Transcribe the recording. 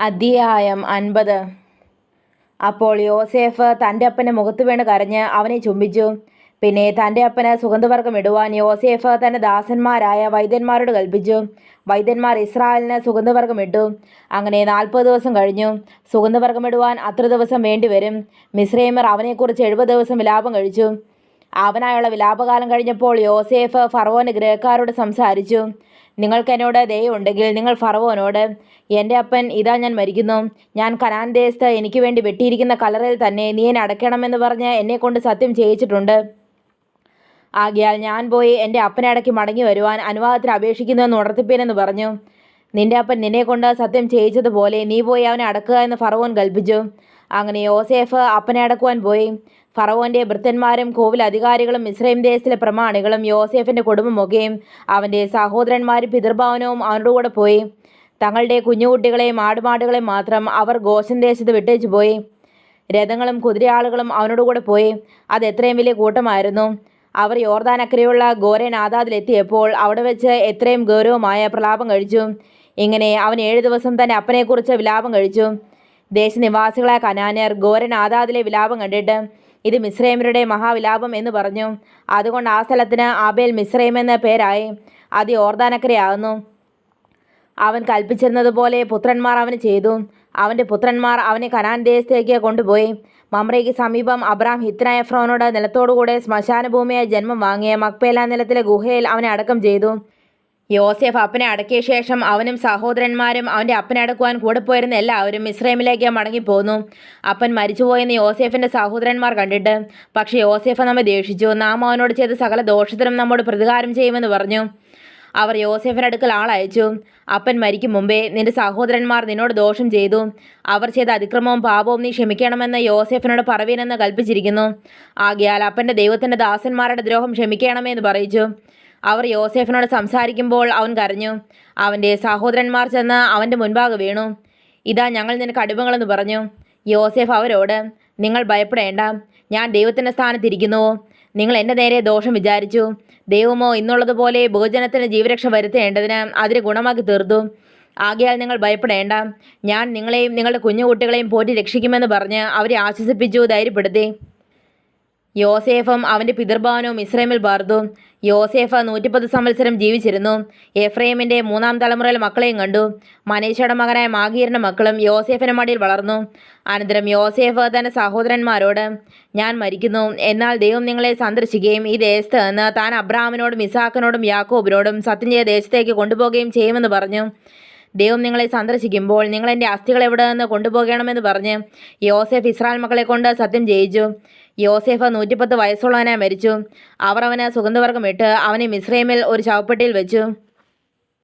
അധ്യായം 50. അപ്പോൾ യോസേഫ് തൻ്റെ അപ്പൻ്റെ മുഖത്ത് വീണ് കരഞ്ഞ് അവനെ ചുംബിച്ചു. പിന്നെ തൻ്റെ അപ്പന് സുഗന്ധവർഗ്ഗം ഇടുവാൻ യോസേഫ് തൻ്റെ ദാസന്മാരായ വൈദ്യന്മാരോട് കൽപ്പിച്ചു. വൈദ്യന്മാർ ഇസ്രായേലിന് സുഗന്ധവർഗ്ഗം ഇട്ടു. അങ്ങനെ 40 ദിവസം കഴിഞ്ഞു. സുഗന്ധവർഗ്ഗം ഇടുവാൻ അത്ര ദിവസം വേണ്ടിവരും. മിസ്രൈമ്യർ അവനെക്കുറിച്ച് 70 ദിവസം വിലാപം കഴിച്ചു. അവനായുള്ള വിലാപകാലം കഴിഞ്ഞപ്പോൾ യോസേഫ് ഫറവോൻ്റെ ഗൃഹക്കാരോട് സംസാരിച്ചു. നിങ്ങൾക്ക് എന്നോട് ദയയുണ്ടെങ്കിൽ നിങ്ങൾ ഫറവോനോട്, എൻ്റെ അപ്പൻ ഇതാ ഞാൻ മരിക്കുന്നു, ഞാൻ കനാൻ ദേശത്ത് എനിക്ക് വേണ്ടി വെട്ടിയിരിക്കുന്ന കല്ലറയിൽ തന്നെ നീ എന്നെ അടയ്ക്കണമെന്ന് പറഞ്ഞ് എന്നെക്കൊണ്ട് സത്യം ചെയ്യിച്ചിട്ടുണ്ട്. ആകയാൽ ഞാൻ പോയി എൻ്റെ അപ്പനെ അടക്കി മടങ്ങി വരുവാൻ അനുവാദത്തിന് അപേക്ഷിക്കുന്നുവെന്ന് ഉണർത്തിപ്പീനെന്ന് പറഞ്ഞു. നിന്റെ അപ്പൻ നിന്നെക്കൊണ്ട് സത്യം ചെയ്യിച്ചതുപോലെ നീ പോയി അവനെ അടക്കുക എന്ന് ഫറവോൻ കൽപ്പിച്ചു. അങ്ങനെ യോസേഫ് അപ്പനെ അടക്കുവാൻ പോയി. ഫറവോൻ്റെ ഭൃത്യന്മാരും കോവിൽ അധികാരികളും മിസ്രൈം ദേശത്തിലെ പ്രമാണികളും യോസേഫിൻ്റെ കുടുംബമൊക്കെയും അവൻ്റെ സഹോദരന്മാരും പിതൃഭവനവും അവനോട് കൂടെ പോയി. തങ്ങളുടെ കുഞ്ഞുകുട്ടികളെയും ആടുമാടുകളെയും മാത്രം അവർ ഗോശൻ ദേശത്ത് വിട്ടേച്ചു പോയി. രഥങ്ങളും കുതിരയാളുകളും അവനോടുകൂടെ പോയി. അത് എത്രയും വലിയ കൂട്ടമായിരുന്നു. അവർ യോർദാനക്കരെയുള്ള ഗോരേനാദാദിലെത്തിയപ്പോൾ അവിടെ വെച്ച് എത്രയും ഗൗരവമായ പ്രലാപം കഴിച്ചു. ഇങ്ങനെ അവൻ 7 ദിവസം തൻ്റെ അപ്പനെക്കുറിച്ച് വിലാപം കഴിച്ചു. ദേശനിവാസികളായ കനാന്യർ ഗോരേനാദാദിലെ വിലാപം കണ്ടിട്ട് ഇത് മിസ്രൈമ്യരുടെ മഹാവിലാപം എന്ന് പറഞ്ഞു. അതുകൊണ്ട് ആ സ്ഥലത്തിന് ആബേൽ മിസ്രൈം എന്ന പേരായി. അത് യോർദാനക്കരയാകുന്നു. അവൻ കൽപ്പിച്ചിരുന്നതുപോലെ പുത്രന്മാർ അവന് ചെയ്തു. അവൻ്റെ പുത്രന്മാർ അവനെ കനാൻ ദേശത്തേക്ക് കൊണ്ടുപോയി. മമ്രയ്ക്ക് സമീപം അബ്രാം ഹിത്തനായ എഫ്രോനോട് നിലത്തോടുകൂടെ ശ്മശാനഭൂമിയായി ജന്മം വാങ്ങിയ മക്പേല നിലത്തിലെ ഗുഹയിൽ അവനെ അടക്കം ചെയ്തു. യോസേഫ് അപ്പനെ അടക്കിയ ശേഷം അവനും സഹോദരന്മാരും അവൻ്റെ അപ്പനെ അടക്കുവാൻ കൂടെ പോയിരുന്ന എല്ലാവരും മിസ്രൈമിലേക്ക് മടങ്ങിപ്പോന്നു. അപ്പൻ മരിച്ചുപോയെന്ന് യോസേഫിൻ്റെ സഹോദരന്മാർ കണ്ടിട്ട്, പക്ഷേ യോസേഫ് നമ്മെ ദേഷിച്ചു, നാം അവനോട് ചെയ്ത സകല ദോഷത്തിനും നമ്മോട് പ്രതികാരം ചെയ്യുമെന്ന് പറഞ്ഞു. അവർ യോസേഫിൻ്റെ അടുക്കൽ ആളയച്ചു. അപ്പൻ മരിക്കും മുമ്പേ നിന്റെ സഹോദരന്മാർ നിന്നോട് ദോഷം ചെയ്തു, അവർ ചെയ്ത അതിക്രമവും പാപവും നീ ക്ഷമിക്കണമെന്ന് യോസേഫിനോട് പറവീനെന്ന് കൽപ്പിച്ചിരിക്കുന്നു. ആകയാൽ അപ്പൻ്റെ ദൈവത്തിൻ്റെ ദാസന്മാരുടെ ദ്രോഹം ക്ഷമിക്കണമേ എന്ന് പറയിച്ചു. അവർ യോസേഫിനോട് സംസാരിക്കുമ്പോൾ അവൻ കരഞ്ഞു. അവൻ്റെ സഹോദരന്മാർ ചെന്ന് അവൻ്റെ മുൻപാകെ വീണു. ഇതാ ഞങ്ങൾ നിനക്ക് അടിമകളെന്ന് പറഞ്ഞു. യോസേഫ് അവരോട്, നിങ്ങൾ ഭയപ്പെടേണ്ട, ഞാൻ ദൈവത്തിൻ്റെ സ്ഥാനത്തിരിക്കുന്നുവോ? നിങ്ങൾ എൻ്റെ നേരെ ദോഷം വിചാരിച്ചു. ദൈവമോ ഇന്നുള്ളതുപോലെ ബഹുജനത്തിന് ജീവരക്ഷ വരുത്തേണ്ടതിന് അതിന് ഗുണമാക്കി തീർത്തു. ആകയാൽ നിങ്ങൾ ഭയപ്പെടേണ്ട, ഞാൻ നിങ്ങളെയും നിങ്ങളുടെ കുഞ്ഞുകുട്ടികളെയും പോറ്റി രക്ഷിക്കുമെന്ന് പറഞ്ഞ് അവരെ ആശ്വസിപ്പിച്ചു, ധൈര്യപ്പെടുത്തി. യോസേഫും അവൻ്റെ പിതൃഭവനവും ഇസ്രയേമിൽ പാർത്തു. യോസേഫ് 110 സംവത്സരം ജീവിച്ചിരുന്നു. എഫ്രൈമിൻ്റെ 3-ാം തലമുറയിൽ മക്കളെയും കണ്ടു. മനീഷയുടെ മകനായ മാഗീറിൻ്റെ മക്കളും യോസേഫിൻ്റെ മടിയിൽ വളർന്നു. അനന്തരം യോസേഫ് തൻ്റെ സഹോദരന്മാരോട്, ഞാൻ മരിക്കുന്നു, എന്നാൽ ദൈവം നിങ്ങളെ സന്ദർശിക്കുകയും ഈ ദേശത്ത് നിന്ന് താൻ അബ്രാഹാമിനോടും ഇസാക്കിനോടും യാക്കോബിനോടും സത്യം ചെയ്ത ദേശത്തേക്ക് കൊണ്ടുപോവുകയും ചെയ്യുമെന്ന് പറഞ്ഞു. ദൈവം നിങ്ങളെ സന്ദർശിക്കുമ്പോൾ നിങ്ങൾ എൻ്റെ അസ്ഥികൾ എവിടെ നിന്ന് കൊണ്ടുപോകണമെന്ന് പറഞ്ഞ് യോസേഫ് ഇസ്രായേൽ മക്കളെ കൊണ്ട് സത്യം ചെയ്യിച്ചു. യോസേഫ് 110 വയസ്സുള്ളവനായി മരിച്ചു. അവർ അവന് സുഗന്ധവർഗ്ഗം ഇട്ട് അവനെ മിസ്രൈമിൽ ഒരു ശവപ്പെട്ടിയിൽ വെച്ചു.